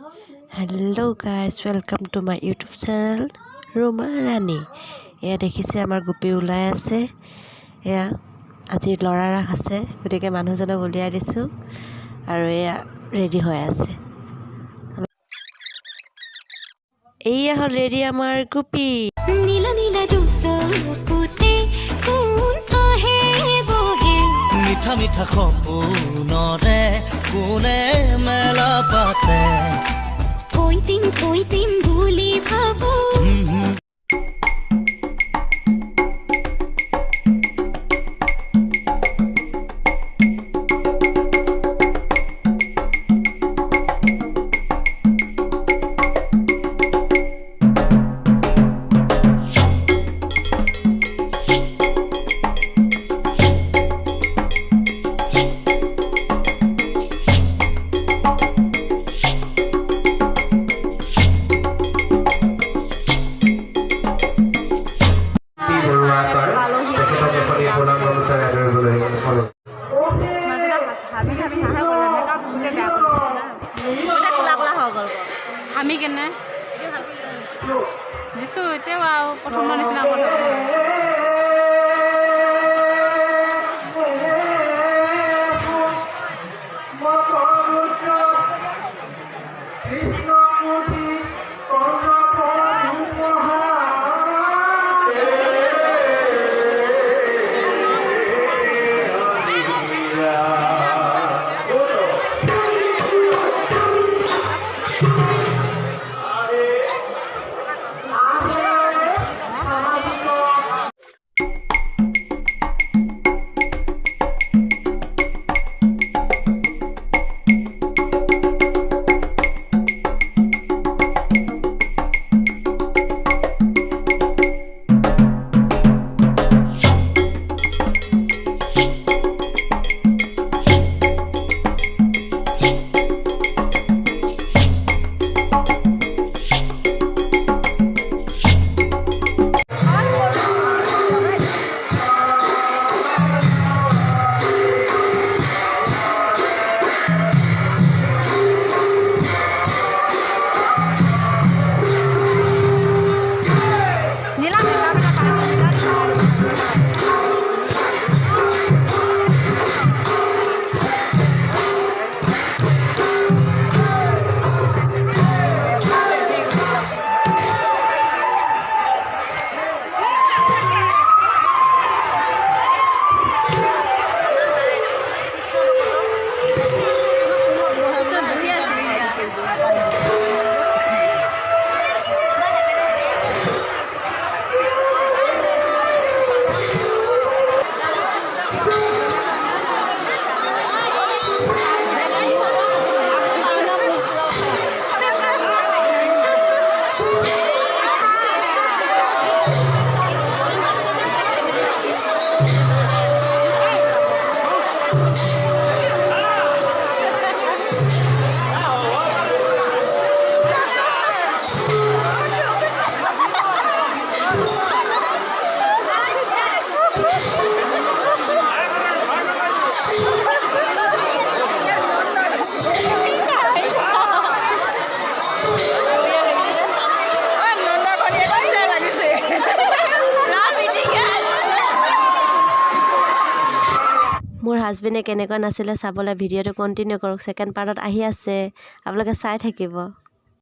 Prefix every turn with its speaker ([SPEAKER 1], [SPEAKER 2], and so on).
[SPEAKER 1] Hello guys, welcome to my YouTube channel Roma Rani. এয়া দেখিছে আমাৰ গোপী ওলাই আছে। এয়া আজি লৰা ৰাখ আছে, গতিকে মানুহজনক উলিয়াই দিছো আৰু এয়া ৰেডি হৈ আছে। এয়া হল ৰেডি আমাৰ গোপী।
[SPEAKER 2] নীলা নীলা দুসৰ ফুটে কোন আহে বহে
[SPEAKER 3] মিঠা মিঠা সপোনৰে কোনে মেলা পাতে
[SPEAKER 2] কৈ দিম বুলি ভাবো
[SPEAKER 4] আমি কেনে দিছো এতিয়াও আৰু প্ৰথমৰ নিচিনা কথা
[SPEAKER 1] মোৰ হাজবেণ্ডে কেনেকুৱা নাছিলে চাবলৈ ভিডিঅ'টো কণ্টিনিউ কৰক, ছেকেণ্ড পাৰ্টত আহি আছে, আপোনালোকে চাই থাকিব।